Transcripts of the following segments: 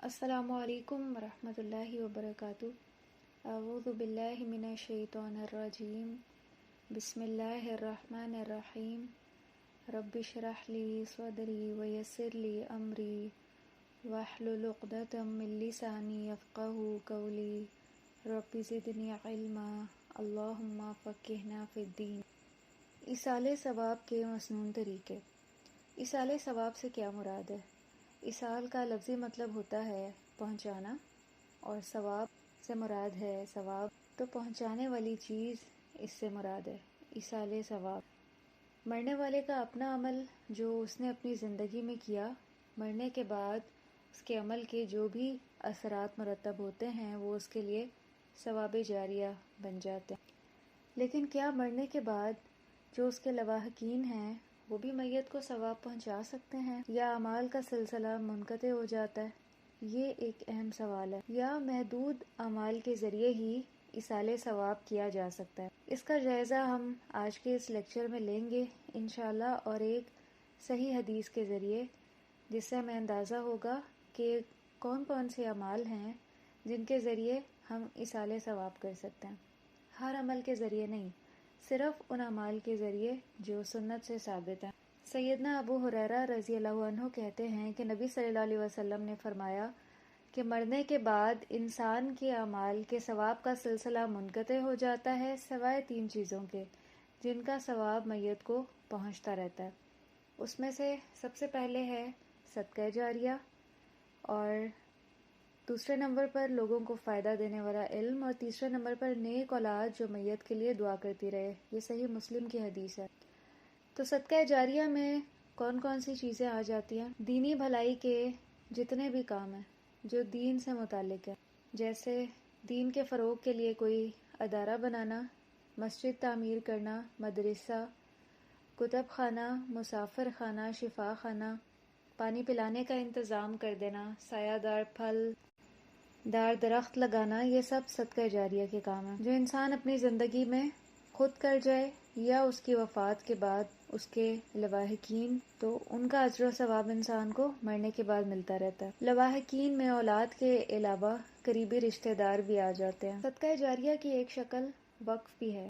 السلام علیکم ورحمۃ اللہ وبرکاتہ۔ اعوذ باللہ من الشیطان الرجیم، بسم اللہ الرحمن الرحیم۔ رب اشرح لی صدری ویسر لی امری واحلل عقدۃ من لسانی یفقہوا قولی، رب زدنی علما، اللہم فقہنا فی الدین۔ ایصال ثواب کے مسنون طریقے۔ ایصال ثواب سے کیا مراد ہے؟ ایصال کا لفظی مطلب ہوتا ہے پہنچانا، اور ثواب سے مراد ہے ثواب، تو پہنچانے والی چیز اس سے مراد ہے ایصال ثواب۔ مرنے والے کا اپنا عمل جو اس نے اپنی زندگی میں کیا، مرنے کے بعد اس کے عمل کے جو بھی اثرات مرتب ہوتے ہیں وہ اس کے لیے ثواب جاریہ بن جاتے ہیں۔ لیکن کیا مرنے کے بعد جو اس کے لواحقین ہیں وہ بھی میت کو ثواب پہنچا سکتے ہیں، یا اعمال کا سلسلہ منقطع ہو جاتا ہے؟ یہ ایک اہم سوال ہے۔ یا محدود اعمال کے ذریعے ہی ایصال ثواب کیا جا سکتا ہے؟ اس کا جائزہ ہم آج کے اس لیکچر میں لیں گے انشاءاللہ، اور ایک صحیح حدیث کے ذریعے، جس سے ہمیں اندازہ ہوگا کہ کون کون سے اعمال ہیں جن کے ذریعے ہم ایصال ثواب کر سکتے ہیں۔ ہر عمل کے ذریعے نہیں، صرف ان اعمال کے ذریعے جو سنت سے ثابت ہیں۔ سیدنا ابو ہریرہ رضی اللہ عنہ کہتے ہیں کہ نبی صلی اللہ علیہ وسلم نے فرمایا کہ مرنے کے بعد انسان کے اعمال کے ثواب کا سلسلہ منقطع ہو جاتا ہے، سوائے 3 چیزوں کے جن کا ثواب میت کو پہنچتا رہتا ہے۔ اس میں سے سب سے پہلے ہے صدقہ جاریہ، اور دوسرے نمبر پر لوگوں کو فائدہ دینے والا علم، اور تیسرے نمبر پر نیک اولاد جو میت کے لیے دعا کرتی رہے۔ یہ صحیح مسلم کی حدیث ہے۔ تو صدقہ جاریہ میں کون کون سی چیزیں آ جاتی ہیں؟ دینی بھلائی کے جتنے بھی کام ہیں جو دین سے متعلق ہے، جیسے دین کے فروغ کے لیے کوئی ادارہ بنانا، مسجد تعمیر کرنا، مدرسہ، کتب خانہ، مسافر خانہ، شفا خانہ، پانی پلانے کا انتظام کر دینا، سایہ دار پھل دار درخت لگانا، یہ سب صدقہ جاریہ کے کام ہیں جو انسان اپنی زندگی میں خود کر جائے یا اس کی وفات کے بعد اس کے لواحقین، تو ان کا اجر و ثواب انسان کو مرنے کے بعد ملتا رہتا ہے۔ لواحقین میں اولاد کے علاوہ قریبی رشتہ دار بھی آ جاتے ہیں۔ صدقہ جاریہ کی ایک شکل وقف بھی ہے۔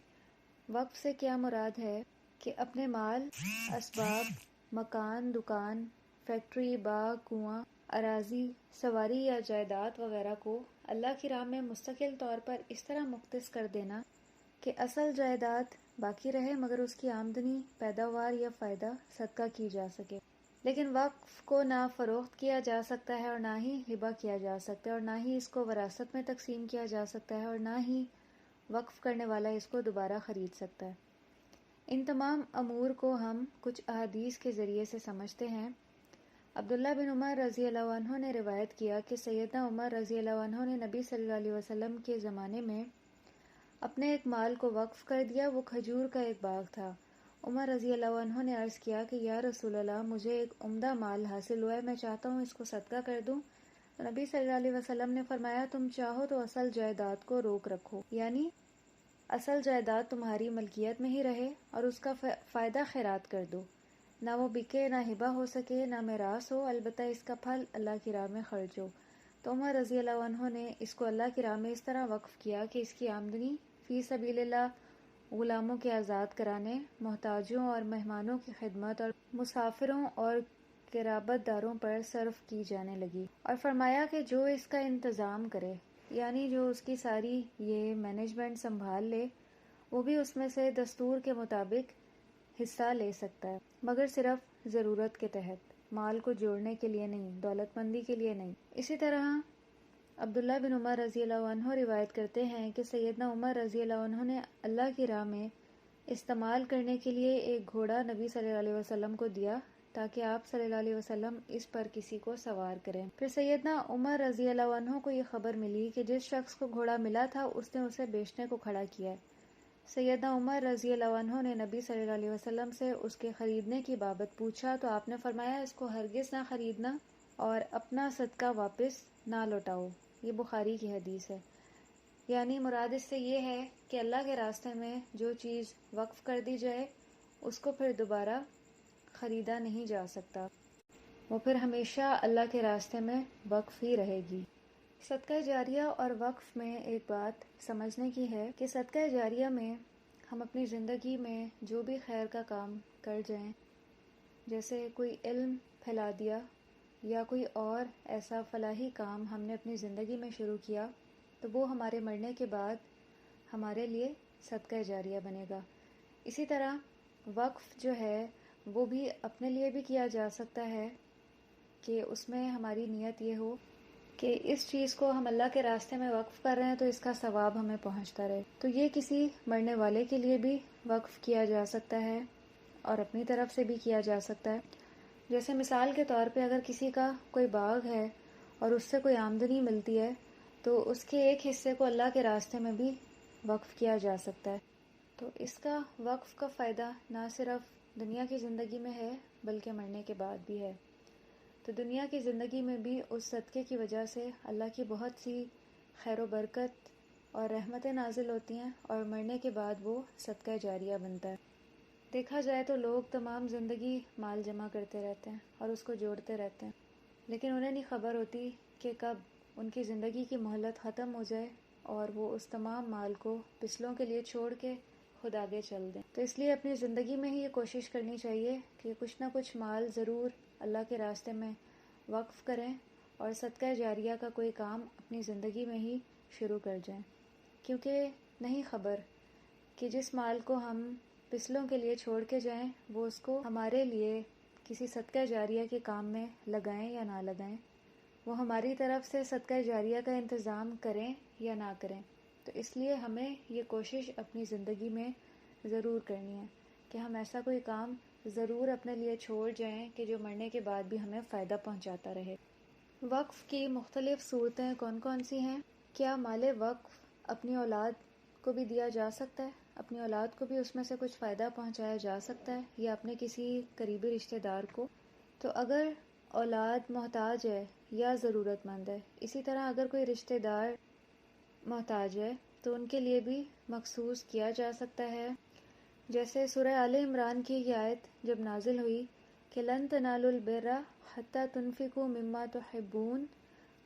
وقف سے کیا مراد ہے کہ اپنے مال، اسباب، مکان، دکان، فیکٹری، باغ، کنواں، اراضی، سواری یا جائیداد وغیرہ کو اللہ کی راہ میں مستقل طور پر اس طرح مختص کر دینا کہ اصل جائیداد باقی رہے مگر اس کی آمدنی، پیداوار یا فائدہ صدقہ کی جا سکے۔ لیکن وقف کو نہ فروخت کیا جا سکتا ہے، اور نہ ہی ہبہ کیا جا سکتا ہے، اور نہ ہی اس کو وراثت میں تقسیم کیا جا سکتا ہے، اور نہ ہی وقف کرنے والا اس کو دوبارہ خرید سکتا ہے۔ ان تمام امور کو ہم کچھ احادیث کے ذریعے سے سمجھتے ہیں۔ عبداللہ بن عمر رضی اللہ عنہ نے روایت کیا کہ سیدنا عمر رضی اللہ عنہ نے نبی صلی اللہ علیہ وسلم کے زمانے میں اپنے ایک مال کو وقف کر دیا۔ وہ کھجور کا ایک باغ تھا۔ عمر رضی اللہ عنہ نے عرض کیا کہ یا رسول اللہ، مجھے ایک عمدہ مال حاصل ہوا ہے، میں چاہتا ہوں اس کو صدقہ کر دوں۔ تو نبی صلی اللہ علیہ وسلم نے فرمایا، تم چاہو تو اصل جائیداد کو روک رکھو، یعنی اصل جائیداد تمہاری ملکیت میں ہی رہے اور اس کا فائدہ خیرات کر دو، نہ وہ بکے، نہ ہبہ ہو سکے، نہ میراث ہو، البتہ اس کا پھل اللہ کی راہ میں خرچ ہو۔ تو عمر رضی اللہ عنہ نے اس کو اللہ کی راہ میں اس طرح وقف کیا کہ اس کی آمدنی فی سبیل اللہ غلاموں کے آزاد کرانے، محتاجوں اور مہمانوں کی خدمت، اور مسافروں اور قرابت داروں پر صرف کی جانے لگی۔ اور فرمایا کہ جو اس کا انتظام کرے، یعنی جو اس کی ساری یہ مینجمنٹ سنبھال لے، وہ بھی اس میں سے دستور کے مطابق حصہ لے سکتا ہے، مگر صرف ضرورت کے تحت، مال کو جوڑنے کے لیے نہیں، دولت مندی کے لیے نہیں۔ اسی طرح عبداللہ بن عمر رضی اللہ عنہ روایت کرتے ہیں کہ سیدنا عمر رضی اللہ عنہ نے اللہ کی راہ میں استعمال کرنے کے لیے ایک گھوڑا نبی صلی اللہ علیہ وسلم کو دیا تاکہ آپ صلی اللہ علیہ وسلم اس پر کسی کو سوار کریں۔ پھر سیدنا عمر رضی اللہ عنہ کو یہ خبر ملی کہ جس شخص کو گھوڑا ملا تھا اس نے اسے بیچنے کو کھڑا کیا ہے۔ سیدنا عمر رضی اللہ عنہ نے نبی صلی اللہ علیہ وسلم سے اس کے خریدنے کی بابت پوچھا تو آپ نے فرمایا، اس کو ہرگز نہ خریدنا اور اپنا صدقہ واپس نہ لوٹاؤ۔ یہ بخاری کی حدیث ہے۔ یعنی مراد اس سے یہ ہے کہ اللہ کے راستے میں جو چیز وقف کر دی جائے اس کو پھر دوبارہ خریدا نہیں جا سکتا۔ وہ پھر ہمیشہ اللہ کے راستے میں وقف ہی رہے گی۔ صدقہ جاریہ اور وقف میں ایک بات سمجھنے کی ہے کہ صدقہ جاریہ میں ہم اپنی زندگی میں جو بھی خیر کا کام کر جائیں، جیسے کوئی علم پھیلا دیا یا کوئی اور ایسا فلاحی کام ہم نے اپنی زندگی میں شروع کیا، تو وہ ہمارے مرنے کے بعد ہمارے لیے صدقہ جاریہ بنے گا۔ اسی طرح وقف جو ہے وہ بھی اپنے لیے بھی کیا جا سکتا ہے کہ اس میں ہماری نیت یہ ہو کہ اس چیز کو ہم اللہ کے راستے میں وقف کر رہے ہیں تو اس کا ثواب ہمیں پہنچتا رہے، تو یہ کسی مرنے والے کے لیے بھی وقف کیا جا سکتا ہے اور اپنی طرف سے بھی کیا جا سکتا ہے۔ جیسے مثال کے طور پہ اگر کسی کا کوئی باغ ہے اور اس سے کوئی آمدنی ملتی ہے تو اس کے ایک حصے کو اللہ کے راستے میں بھی وقف کیا جا سکتا ہے۔ تو اس کا وقف کا فائدہ نہ صرف دنیا کی زندگی میں ہے بلکہ مرنے کے بعد بھی ہے۔ تو دنیا کی زندگی میں بھی اس صدقے کی وجہ سے اللہ کی بہت سی خیر و برکت اور رحمتیں نازل ہوتی ہیں، اور مرنے کے بعد وہ صدقہ جاریہ بنتا ہے۔ دیکھا جائے تو لوگ تمام زندگی مال جمع کرتے رہتے ہیں اور اس کو جوڑتے رہتے ہیں، لیکن انہیں نہیں خبر ہوتی کہ کب ان کی زندگی کی مہلت ختم ہو جائے اور وہ اس تمام مال کو پچھلوں کے لیے چھوڑ کے خود آگے چل دیں۔ تو اس لیے اپنی زندگی میں ہی یہ کوشش کرنی چاہیے کہ کچھ نہ کچھ مال ضرور اللہ کے راستے میں وقف کریں اور صدقہ جاریہ کا کوئی کام اپنی زندگی میں ہی شروع کر جائیں، کیونکہ نہیں خبر کہ جس مال کو ہم پچھلوں کے لیے چھوڑ کے جائیں وہ اس کو ہمارے لیے کسی صدقہ جاریہ کے کام میں لگائیں یا نہ لگائیں، وہ ہماری طرف سے صدقہ جاریہ کا انتظام کریں یا نہ کریں۔ تو اس لیے ہمیں یہ کوشش اپنی زندگی میں ضرور کرنی ہے کہ ہم ایسا کوئی کام ضرور اپنے لیے چھوڑ جائیں کہ جو مرنے کے بعد بھی ہمیں فائدہ پہنچاتا رہے۔ وقف کی مختلف صورتیں کون کون سی ہیں؟ کیا مال وقف اپنی اولاد کو بھی دیا جا سکتا ہے؟ اپنی اولاد کو بھی اس میں سے کچھ فائدہ پہنچایا جا سکتا ہے یا اپنے کسی قریبی رشتہ دار کو؟ تو اگر اولاد محتاج ہے یا ضرورت مند ہے، اسی طرح اگر کوئی رشتہ دار محتاج ہے تو ان کے لیے بھی مخصوص کیا جا سکتا ہے۔ جیسے سورہ آل عمران کی یہ آیت جب نازل ہوئی کہ لن تنالوا البر حتی تنفقوا مما تحبون،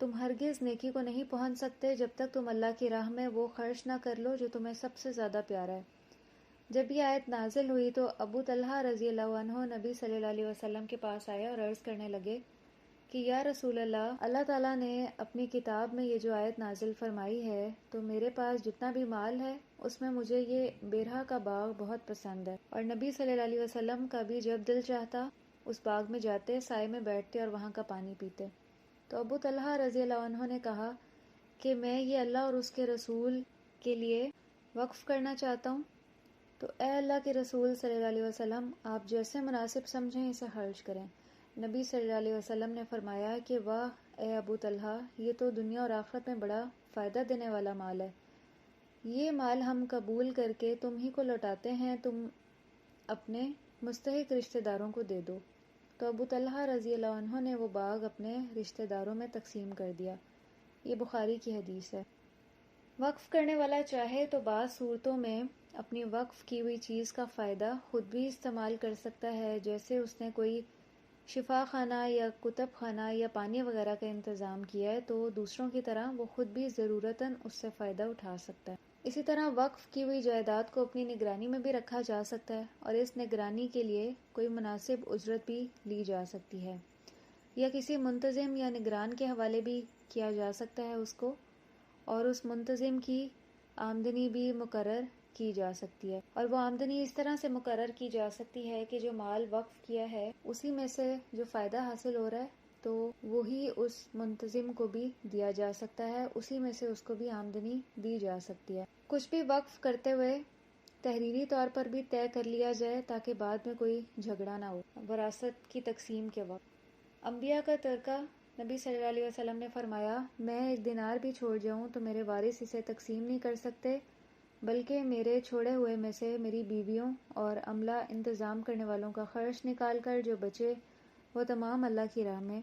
تم ہرگز نیکی کو نہیں پہنچ سکتے جب تک تم اللہ کی راہ میں وہ خرچ نہ کر لو جو تمہیں سب سے زیادہ پیارا ہے۔ جب یہ آیت نازل ہوئی تو ابو طلحہ رضی اللہ عنہ نبی صلی اللہ علیہ وسلم کے پاس آئے اور عرض کرنے لگے کہ یا رسول اللہ تعالیٰ نے اپنی کتاب میں یہ جو آیت نازل فرمائی ہے تو میرے پاس جتنا بھی مال ہے اس میں مجھے یہ بیرہ کا باغ بہت پسند ہے، اور نبی صلی اللہ علیہ وسلم کا بھی جب دل چاہتا اس باغ میں جاتے، سائے میں بیٹھتے اور وہاں کا پانی پیتے۔ تو ابو طلحہ رضی اللہ عنہ نے کہا کہ میں یہ اللہ اور اس کے رسول کے لیے وقف کرنا چاہتا ہوں۔ تو اے اللہ کے رسول صلی اللہ علیہ وسلم، آپ جیسے مناسب سمجھیں اسے خرچ کریں۔ نبی صلی اللہ علیہ وسلم نے فرمایا کہ واہ اے ابو طلحہ، یہ تو دنیا اور آخرت میں بڑا فائدہ دینے والا مال ہے، یہ مال ہم قبول کر کے تم ہی کو لوٹاتے ہیں، تم اپنے مستحق رشتہ داروں کو دے دو۔ تو ابو طلحہ رضی اللہ عنہ نے وہ باغ اپنے رشتہ داروں میں تقسیم کر دیا۔ یہ بخاری کی حدیث ہے۔ وقف کرنے والا چاہے تو بعض صورتوں میں اپنی وقف کی ہوئی چیز کا فائدہ خود بھی استعمال کر سکتا ہے، جیسے اس نے کوئی شفا خانہ یا کتب خانہ یا پانی وغیرہ کا انتظام کیا ہے تو دوسروں کی طرح وہ خود بھی ضرورتاً اس سے فائدہ اٹھا سکتا ہے۔ اسی طرح وقف کی ہوئی جائیداد کو اپنی نگرانی میں بھی رکھا جا سکتا ہے اور اس نگرانی کے لیے کوئی مناسب اجرت بھی لی جا سکتی ہے، یا کسی منتظم یا نگران کے حوالے بھی کیا جا سکتا ہے اس کو، اور اس منتظم کی آمدنی بھی مقرر کی جا سکتی ہے، اور وہ آمدنی اس طرح سے مقرر کی جا سکتی ہے کہ جو مال وقف کیا ہے اسی میں سے جو فائدہ حاصل ہو رہا ہے تو وہی اس منتظم کو بھی دیا جا سکتا ہے، اسی میں سے اس کو بھی آمدنی دی جا سکتی ہے۔ کچھ بھی وقف کرتے ہوئے تحریری طور پر بھی طے کر لیا جائے تاکہ بعد میں کوئی جھگڑا نہ ہو۔ وراثت کی تقسیم کے وقت انبیاء کا ترکہ، نبی صلی اللہ علیہ وسلم نے فرمایا میں 1 دینار بھی چھوڑ جاؤں تو میرے وارث اسے تقسیم نہیں کر سکتے، بلکہ میرے چھوڑے ہوئے میں سے میری بیویوں اور عملہ انتظام کرنے والوں کا خرچ نکال کر جو بچے وہ تمام اللہ کی راہ میں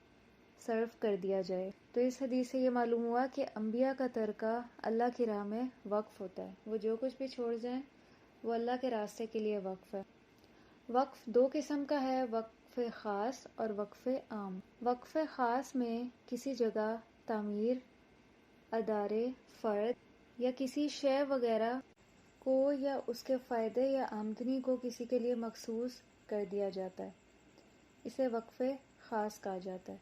صرف کر دیا جائے۔ تو اس حدیث سے یہ معلوم ہوا کہ انبیاء کا ترکہ اللہ کی راہ میں وقف ہوتا ہے، وہ جو کچھ بھی چھوڑ جائیں وہ اللہ کے راستے کے لیے وقف ہے۔ وقف 2 قسم کا ہے، وقف وقف خاص اور وقف عام۔ وقف خاص میں کسی جگہ، تعمیر، ادارے، فرد یا کسی شے وغیرہ کو یا اس کے فائدے یا آمدنی کو کسی کے لیے مخصوص کر دیا جاتا ہے، اسے وقف خاص کہا جاتا ہے۔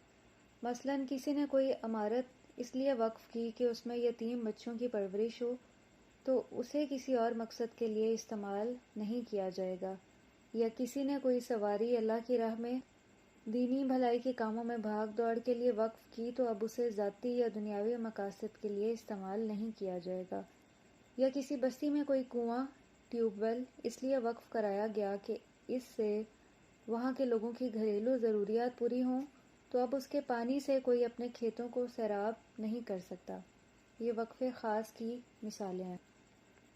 مثلاً کسی نے کوئی عمارت اس لیے وقف کی کہ اس میں یتیم بچوں کی پرورش ہو، تو اسے کسی اور مقصد کے لیے استعمال نہیں کیا جائے گا۔ یا کسی نے کوئی سواری اللہ کی راہ میں دینی بھلائی کے کاموں میں بھاگ دوڑ کے لیے وقف کی، تو اب اسے ذاتی یا دنیاوی مقاصد کے لیے استعمال نہیں کیا جائے گا۔ یا کسی بستی میں کوئی کنواں، ٹیوب ویل اس لیے وقف کرایا گیا کہ اس سے وہاں کے لوگوں کی گھریلو ضروریات پوری ہوں، تو اب اس کے پانی سے کوئی اپنے کھیتوں کو سیراب نہیں کر سکتا۔ یہ وقف خاص کی مثالیں ہیں۔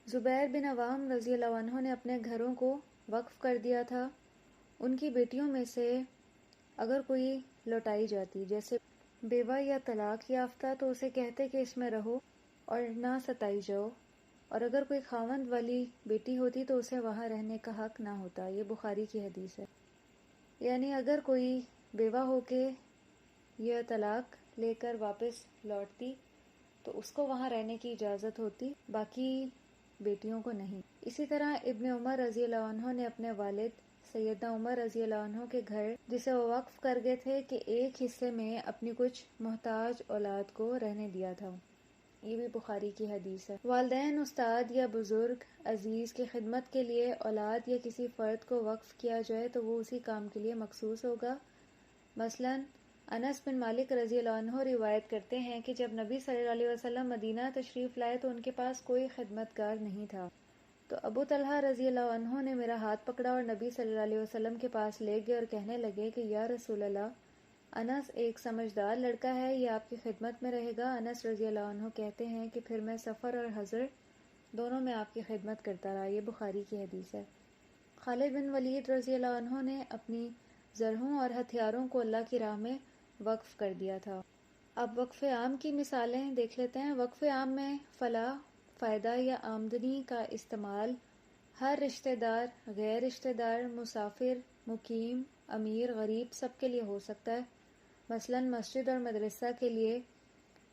زبیر بن عوام رضی اللہ عنہ نے اپنے گھروں کو وقف کر دیا تھا۔ ان کی بیٹیوں میں سے اگر کوئی لوٹائی جاتی، جیسے بیوہ یا طلاق یافتہ، تو اسے کہتے کہ اس میں رہو اور نہ ستائی جاؤ، اور اگر کوئی خاوند والی بیٹی ہوتی تو اسے وہاں رہنے کا حق نہ ہوتا۔ یہ بخاری کی حدیث ہے۔ یعنی اگر کوئی بیوہ ہو کے یا طلاق لے کر واپس لوٹتی تو اس کو وہاں رہنے کی اجازت ہوتی، باقی بیٹیوں کو نہیں۔ اسی طرح ابن عمر رضی اللہ عنہ نے اپنے والد سیدنا عمر رضی اللہ عنہ کے گھر، جسے وہ وقف کر گئے تھے، کہ ایک حصے میں اپنی کچھ محتاج اولاد کو رہنے دیا تھا۔ یہ بھی بخاری کی حدیث ہے۔ والدین، استاد یا بزرگ عزیز کی خدمت کے لیے اولاد یا کسی فرد کو وقف کیا جائے تو وہ اسی کام کے لیے مخصوص ہوگا۔ مثلاً انس بن مالک رضی اللہ عنہ روایت کرتے ہیں کہ جب نبی صلی اللہ علیہ وسلم مدینہ تشریف لائے تو ان کے پاس کوئی خدمتگار نہیں تھا، تو ابو طلحہ رضی اللہ عنہ نے میرا ہاتھ پکڑا اور نبی صلی اللہ علیہ وسلم کے پاس لے گئے اور کہنے لگے کہ یا رسول اللہ، انس ایک سمجھدار لڑکا ہے، یہ آپ کی خدمت میں رہے گا۔ انس رضی اللہ عنہ کہتے ہیں کہ پھر میں سفر اور حضر دونوں میں آپ کی خدمت کرتا رہا۔ یہ بخاری کی حدیث ہے۔ خالد بن ولید رضی اللہ عنہ نے اپنی زرہوں اور ہتھیاروں کو اللہ کی راہ میں وقف کر دیا تھا۔ اب وقف عام کی مثالیں دیکھ لیتے ہیں۔ وقف عام میں فلاح، فائدہ یا آمدنی کا استعمال ہر رشتہ دار، غیر رشتہ دار، مسافر، مقیم، امیر، غریب سب کے لیے ہو سکتا ہے۔ مثلاً مسجد اور مدرسہ کے لیے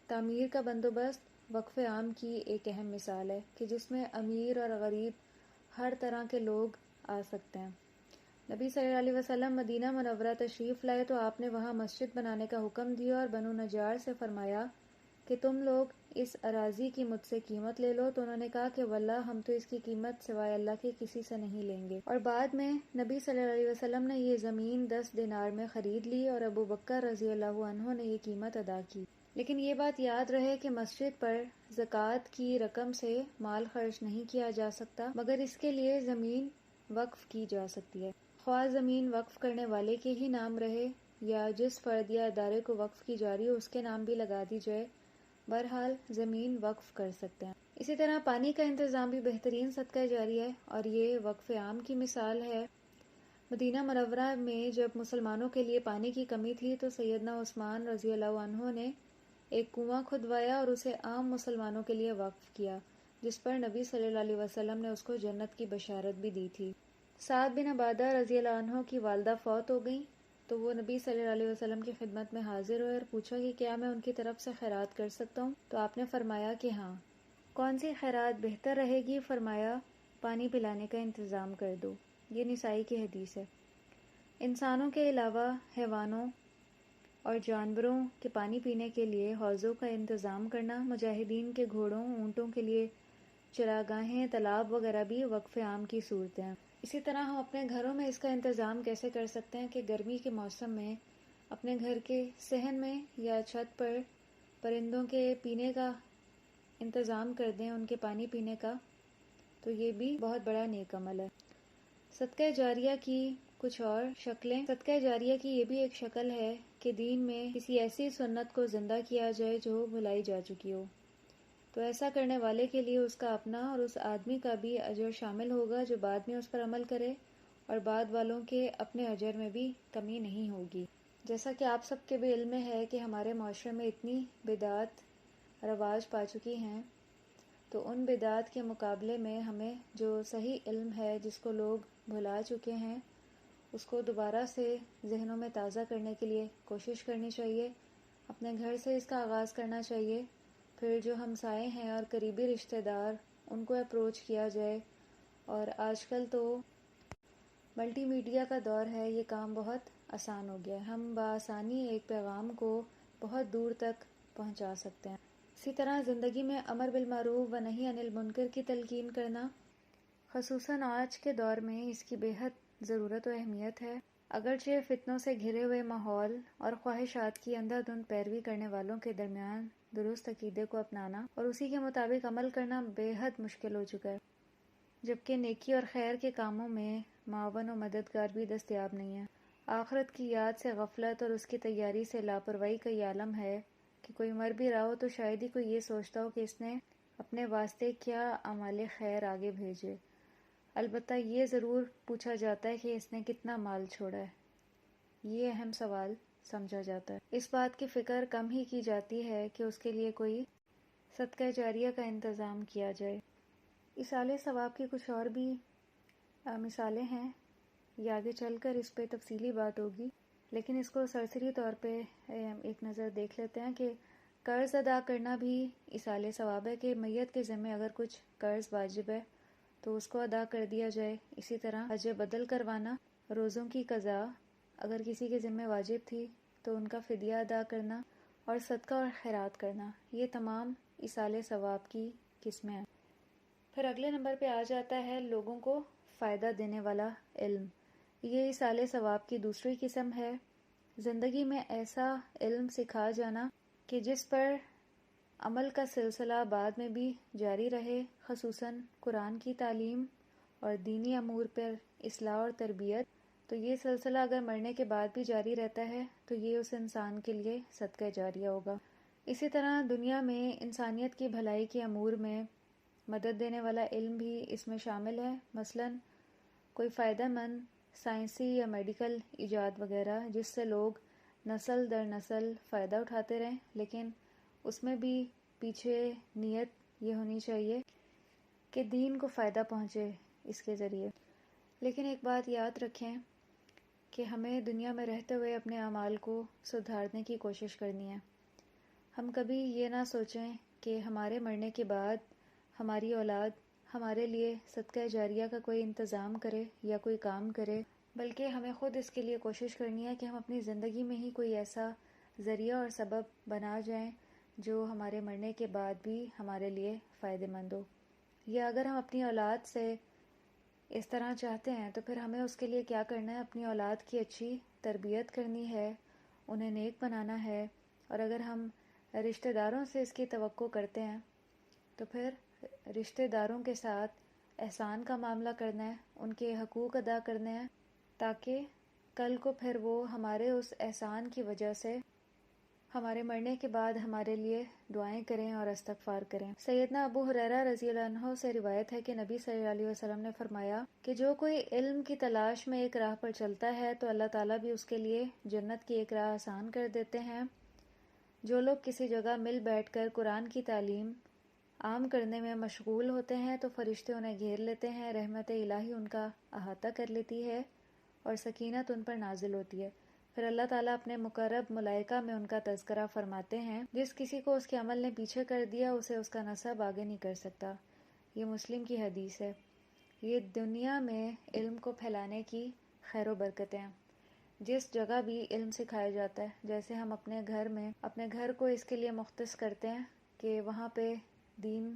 تعمیر کا بندوبست وقف عام کی ایک اہم مثال ہے کہ جس میں امیر اور غریب ہر طرح کے لوگ آ سکتے ہیں۔ نبی صلی اللہ علیہ وسلم مدینہ منورہ تشریف لائے تو آپ نے وہاں مسجد بنانے کا حکم دیا اور بنو نجار سے فرمایا کہ تم لوگ اس اراضی کی مجھ سے قیمت لے لو، تو انہوں نے کہا کہ واللہ ہم تو اس کی قیمت سوائے اللہ کے کسی سے نہیں لیں گے۔ اور بعد میں نبی صلی اللہ علیہ وسلم نے یہ زمین 10 دینار میں خرید لی اور ابو بکر رضی اللہ عنہ نے یہ قیمت ادا کی۔ لیکن یہ بات یاد رہے کہ مسجد پر زکوٰۃ کی رقم سے مال خرچ نہیں کیا جا سکتا، مگر اس کے لیے زمین وقف کی جا سکتی ہے، خواہ زمین وقف کرنے والے کے ہی نام رہے یا جس فرد یا ادارے کو وقف کی جا رہی ہو اس کے نام بھی لگا دی جائے، بہرحال زمین وقف کر سکتے ہیں۔ اسی طرح پانی کا انتظام بھی بہترین صدقہ جاریہ ہے اور یہ وقف عام کی مثال ہے۔ مدینہ منورہ میں جب مسلمانوں کے لیے پانی کی کمی تھی تو سیدنا عثمان رضی اللہ عنہ نے ایک کنواں کھدوایا اور اسے عام مسلمانوں کے لیے وقف کیا، جس پر نبی صلی اللہ علیہ وسلم نے اس کو جنت کی بشارت بھی دی تھی۔ سعد بن عبادہ رضی اللہ عنہ کی والدہ فوت ہو گئیں تو وہ نبی صلی اللہ علیہ وسلم کی خدمت میں حاضر ہوئے اور پوچھا کہ کیا میں ان کی طرف سے خیرات کر سکتا ہوں؟ تو آپ نے فرمایا کہ ہاں۔ کون سی خیرات بہتر رہے گی؟ فرمایا پانی پلانے کا انتظام کر دو۔ یہ نسائی کی حدیث ہے۔ انسانوں کے علاوہ حیوانوں اور جانوروں کے پانی پینے کے لیے حوضوں کا انتظام کرنا، مجاہدین کے گھوڑوں، اونٹوں کے لیے چراگاہیں، تالاب وغیرہ بھی وقف عام کی صورتیں ہیں۔ اسی طرح ہم اپنے گھروں میں اس کا انتظام کیسے کر سکتے ہیں کہ گرمی کے موسم میں اپنے گھر کے صحن میں یا چھت پر پرندوں کے پینے کا انتظام کر دیں، ان کے پانی پینے کا، تو یہ بھی بہت بڑا نیک عمل ہے۔ صدقہ جاریہ کی کچھ اور شکلیں۔ صدقہ جاریہ کی یہ بھی ایک شکل ہے کہ دین میں کسی ایسی سنت کو زندہ کیا جائے جو بھلائی جا چکی ہو، تو ایسا کرنے والے کے لیے اس کا اپنا اور اس آدمی کا بھی اجر شامل ہوگا جو بعد میں اس پر عمل کرے، اور بعد والوں کے اپنے اجر میں بھی کمی نہیں ہوگی۔ جیسا کہ آپ سب کے بھی علم میں ہے کہ ہمارے معاشرے میں اتنی بدعات رواج پا چکی ہیں، تو ان بدعات کے مقابلے میں ہمیں جو صحیح علم ہے جس کو لوگ بھلا چکے ہیں، اس کو دوبارہ سے ذہنوں میں تازہ کرنے کے لیے کوشش کرنی چاہیے. اپنے گھر سے اس کا آغاز کرنا چاہیے. پھر جو ہمسائے ہیں اور قریبی رشتہ دار ان کو اپروچ کیا جائے. اور آج کل تو ملٹی میڈیا کا دور ہے، یہ کام بہت آسان ہو گیا ہے. ہم بآسانی ایک پیغام کو بہت دور تک پہنچا سکتے ہیں. اسی طرح زندگی میں امر بالمعروف و نہی عن المنکر کی تلقین کرنا، خصوصاً آج کے دور میں اس کی بے حد ضرورت و اہمیت ہے. اگرچہ فتنوں سے گھرے ہوئے ماحول اور خواہشات کی اندھا دھند پیروی کرنے والوں کے درمیان درست عقیدے کو اپنانا اور اسی کے مطابق عمل کرنا بے حد مشکل ہو چکا ہے، جبکہ نیکی اور خیر کے کاموں میں معاون و مددگار بھی دستیاب نہیں ہے. آخرت کی یاد سے غفلت اور اس کی تیاری سے لاپرواہی کا یہ عالم ہے کہ کوئی مر بھی رہا ہو تو شاید ہی کوئی یہ سوچتا ہو کہ اس نے اپنے واسطے کیا اعمال خیر آگے بھیجے. البتہ یہ ضرور پوچھا جاتا ہے کہ اس نے کتنا مال چھوڑا ہے. یہ اہم سوال سمجھا جاتا ہے. اس بات کی فکر کم ہی کی جاتی ہے کہ اس کے لیے کوئی صدقہ جاریہ کا انتظام کیا جائے. ایصال ثواب کی کچھ اور بھی مثالیں ہیں. یہ آگے چل کر اس پہ تفصیلی بات ہوگی، لیکن اس کو سرسری طور پہ ایک نظر دیکھ لیتے ہیں کہ قرض ادا کرنا بھی ایصال ثواب ہے، کہ میت کے ذمہ اگر کچھ قرض واجب ہے تو اس کو ادا کر دیا جائے. اسی طرح حج بدل کروانا، روزوں کی قضا اگر کسی کے ذمہ واجب تھی تو ان کا فدیہ ادا کرنا، اور صدقہ اور خیرات کرنا، یہ تمام ایصال ثواب کی قسمیں ہیں. پھر اگلے نمبر پہ آ جاتا ہے لوگوں کو فائدہ دینے والا علم. یہ ایصال ثواب کی دوسری قسم ہے. زندگی میں ایسا علم سکھا جانا کہ جس پر عمل کا سلسلہ بعد میں بھی جاری رہے، خصوصاً قرآن کی تعلیم اور دینی امور پر اصلاح اور تربیت. تو یہ سلسلہ اگر مرنے کے بعد بھی جاری رہتا ہے تو یہ اس انسان کے لیے صدقہ جاریہ ہوگا. اسی طرح دنیا میں انسانیت کی بھلائی کے امور میں مدد دینے والا علم بھی اس میں شامل ہے. مثلاً کوئی فائدہ مند سائنسی یا میڈیکل ایجاد وغیرہ جس سے لوگ نسل در نسل فائدہ اٹھاتے رہیں، لیکن اس میں بھی پیچھے نیت یہ ہونی چاہیے کہ دین کو فائدہ پہنچے اس کے ذریعے. لیکن ایک بات یاد رکھیں کہ ہمیں دنیا میں رہتے ہوئے اپنے اعمال کو سدھارنے کی کوشش کرنی ہے. ہم کبھی یہ نہ سوچیں کہ ہمارے مرنے کے بعد ہماری اولاد ہمارے لیے صدقہ جاریہ کا کوئی انتظام کرے یا کوئی کام کرے، بلکہ ہمیں خود اس کے لیے کوشش کرنی ہے کہ ہم اپنی زندگی میں ہی کوئی ایسا ذریعہ اور سبب بنا جائیں جو ہمارے مرنے کے بعد بھی ہمارے لیے فائدہ مند ہو. یا اگر ہم اپنی اولاد سے اس طرح چاہتے ہیں تو پھر ہمیں اس کے لیے کیا کرنا ہے؟ اپنی اولاد کی اچھی تربیت کرنی ہے، انہیں نیک بنانا ہے. اور اگر ہم رشتہ داروں سے اس کی توقع کرتے ہیں تو پھر رشتہ داروں کے ساتھ احسان کا معاملہ کرنا ہے، ان کے حقوق ادا کرنے ہیں، تاکہ کل کو پھر وہ ہمارے اس احسان کی وجہ سے ہمارے مرنے کے بعد ہمارے لیے دعائیں کریں اور استغفار کریں. سیدنا ابو ہریرہ رضی اللہ عنہ سے روایت ہے کہ نبی صلی اللہ علیہ وسلم نے فرمایا کہ جو کوئی علم کی تلاش میں ایک راہ پر چلتا ہے تو اللہ تعالیٰ بھی اس کے لیے جنت کی ایک راہ آسان کر دیتے ہیں. جو لوگ کسی جگہ مل بیٹھ کر قرآن کی تعلیم عام کرنے میں مشغول ہوتے ہیں تو فرشتے انہیں گھیر لیتے ہیں، رحمت الہی ان کا احاطہ کر لیتی ہے اور سکینت ان پر نازل ہوتی ہے. پھر اللہ تعالیٰ اپنے مقرب ملائکہ میں ان کا تذکرہ فرماتے ہیں، جس کسی کو اس کے عمل نے پیچھے کر دیا اسے اس کا نسب آگے نہیں کر سکتا. یہ مسلم کی حدیث ہے. یہ دنیا میں علم کو پھیلانے کی خیر و برکتیں ہیں. جس جگہ بھی علم سکھایا جاتا ہے، جیسے ہم اپنے گھر میں اپنے گھر کو اس کے لیے مختص کرتے ہیں کہ وہاں پہ دین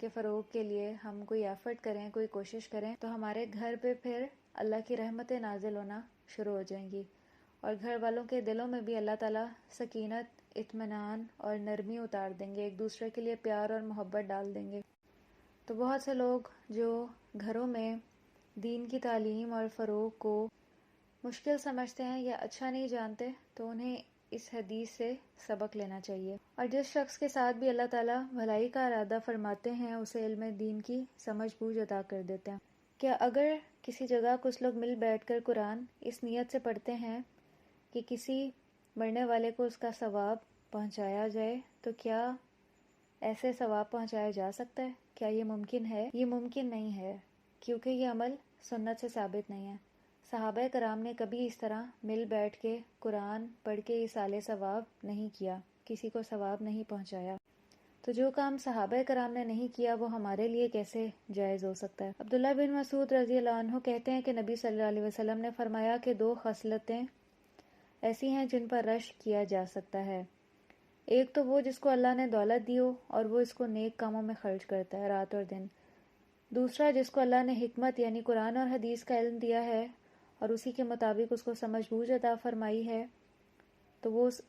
کے فروغ کے لیے ہم کوئی ایفرٹ کریں، کوئی کوشش کریں، تو ہمارے گھر پہ پھر اللہ کی رحمتیں نازل ہونا شروع ہو جائیں گی، اور گھر والوں کے دلوں میں بھی اللہ تعالیٰ سکینت، اطمینان اور نرمی اتار دیں گے، ایک دوسرے کے لیے پیار اور محبت ڈال دیں گے. تو بہت سے لوگ جو گھروں میں دین کی تعلیم اور فروغ کو مشکل سمجھتے ہیں یا اچھا نہیں جانتے، تو انہیں اس حدیث سے سبق لینا چاہیے. اور جس شخص کے ساتھ بھی اللہ تعالیٰ بھلائی کا ارادہ فرماتے ہیں اسے علم دین کی سمجھ بوجھ عطا کر دیتے ہیں. کیا اگر کسی جگہ کچھ لوگ مل بیٹھ کر قرآن اس نیت سے پڑھتے ہیں کہ کسی مرنے والے کو اس کا ثواب پہنچایا جائے، تو کیا ایسے ثواب پہنچایا جا سکتا ہے؟ کیا یہ ممکن ہے؟ یہ ممکن نہیں ہے، کیونکہ یہ عمل سنت سے ثابت نہیں ہے. صحابہ کرام نے کبھی اس طرح مل بیٹھ کے قرآن پڑھ کے ایصال ثواب نہیں کیا، کسی کو ثواب نہیں پہنچایا، تو جو کام صحابہ کرام نے نہیں کیا وہ ہمارے لیے کیسے جائز ہو سکتا ہے؟ عبداللہ بن مسعود رضی اللہ عنہ کہتے ہیں کہ نبی صلی اللہ علیہ وسلم نے فرمایا کہ 2 خصلتیں ایسی ہیں جن پر رشک کیا جا سکتا ہے، ایک تو وہ جس کو اللہ نے دولت دی ہو اور وہ اس کو نیک کاموں میں خرچ کرتا ہے رات اور دن، دوسرا جس کو اللہ نے حکمت یعنی قرآن اور حدیث کا علم دیا ہے اور اسی کے مطابق اس کو سمجھ بوجھ عطا فرمائی ہے، تو وہ اس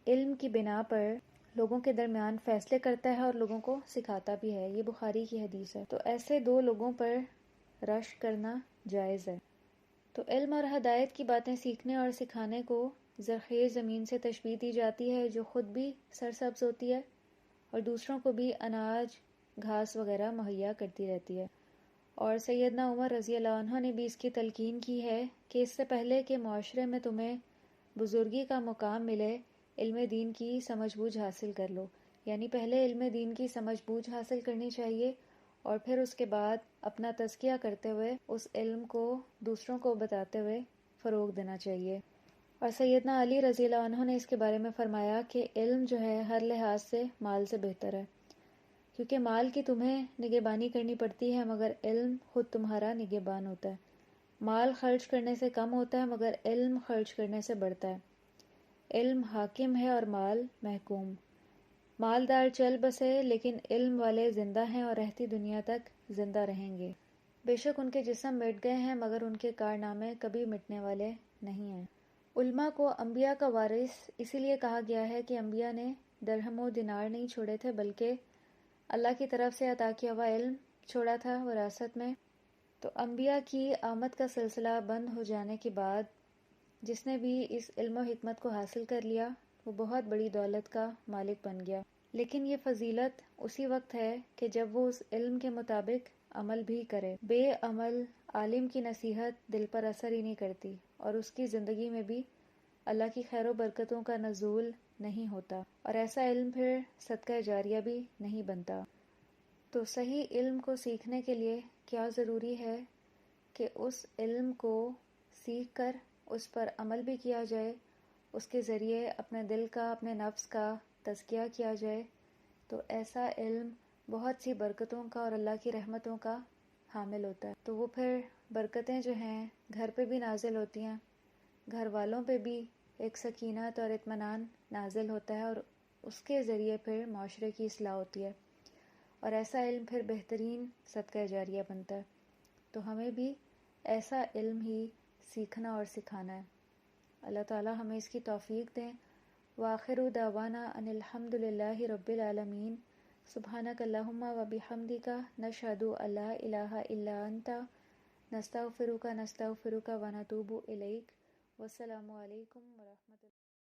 علم کی بنا پر لوگوں کے درمیان فیصلے کرتا ہے اور لوگوں کو سکھاتا بھی ہے۔ یہ بخاری کی حدیث ہے۔ تو ایسے 2 لوگوں پر رشک کرنا جائز ہے۔ تو علم اور ہدایت کی باتیں سیکھنے اور سکھانے کو زرخیز زمین سے تشبیہ دی جاتی ہے جو خود بھی سرسبز ہوتی ہے اور دوسروں کو بھی اناج، گھاس وغیرہ مہیا کرتی رہتی ہے۔ اور سیدنا عمر رضی اللہ عنہ نے بھی اس کی تلقین کی ہے کہ اس سے پہلے کہ معاشرے میں تمہیں بزرگی کا مقام ملے، علم دین کی سمجھ بوجھ حاصل کر لو، یعنی پہلے علم دین کی سمجھ بوجھ حاصل کرنی چاہیے اور پھر اس کے بعد اپنا تزکیہ کرتے ہوئے اس علم کو دوسروں کو بتاتے ہوئے فروغ دینا چاہیے۔ اور سیدنا علی رضی اللہ عنہ نے اس کے بارے میں فرمایا کہ علم جو ہے ہر لحاظ سے مال سے بہتر ہے، کیونکہ مال کی تمہیں نگہبانی کرنی پڑتی ہے مگر علم خود تمہارا نگہبان ہوتا ہے، مال خرچ کرنے سے کم ہوتا ہے مگر علم خرچ کرنے سے بڑھتا ہے، علم حاکم ہے اور مال محکوم، مالدار چل بسے لیکن علم والے زندہ ہیں اور رہتی دنیا تک زندہ رہیں گے، بے شک ان کے جسم مٹ گئے ہیں مگر ان کے کارنامے کبھی مٹنے والے نہیں ہیں۔ علماء کو انبیاء کا وارث اسی لیے کہا گیا ہے کہ انبیاء نے درہم و دینار نہیں چھوڑے تھے بلکہ اللہ کی طرف سے عطا کیا ہوا علم چھوڑا تھا وراثت میں۔ تو انبیاء کی آمد کا سلسلہ بند ہو جانے کے بعد جس نے بھی اس علم و حکمت کو حاصل کر لیا وہ بہت بڑی دولت کا مالک بن گیا، لیکن یہ فضیلت اسی وقت ہے کہ جب وہ اس علم کے مطابق عمل بھی کرے۔ بے عمل عالم کی نصیحت دل پر اثر ہی نہیں کرتی اور اس کی زندگی میں بھی اللہ کی خیر و برکتوں کا نزول نہیں ہوتا اور ایسا علم پھر صدقہ جاریہ بھی نہیں بنتا۔ تو صحیح علم کو سیکھنے کے لیے کیا ضروری ہے کہ اس علم کو سیکھ کر اس پر عمل بھی کیا جائے، اس کے ذریعے اپنے دل کا، اپنے نفس کا تزکیہ کیا جائے، تو ایسا علم بہت سی برکتوں کا اور اللہ کی رحمتوں کا حامل ہوتا ہے۔ تو وہ پھر برکتیں جو ہیں گھر پہ بھی نازل ہوتی ہیں، گھر والوں پہ بھی ایک سکینت اور اطمینان نازل ہوتا ہے اور اس کے ذریعے پھر معاشرے کی اصلاح ہوتی ہے اور ایسا علم پھر بہترین صدقہ جاریہ بنتا ہے۔ تو ہمیں بھی ایسا علم ہی سیکھنا اور سکھانا ہے۔ اللہ تعالی ہمیں اس کی توفیق دیں۔ وآخر دعوانا ان الحمد للہ رب العالمین۔ سبحانک اللہم و بحمدک نشہد ان لا الہ الا انت نستغفرک و نتوب الیک۔ والسلام علیکم ورحمۃ اللہ۔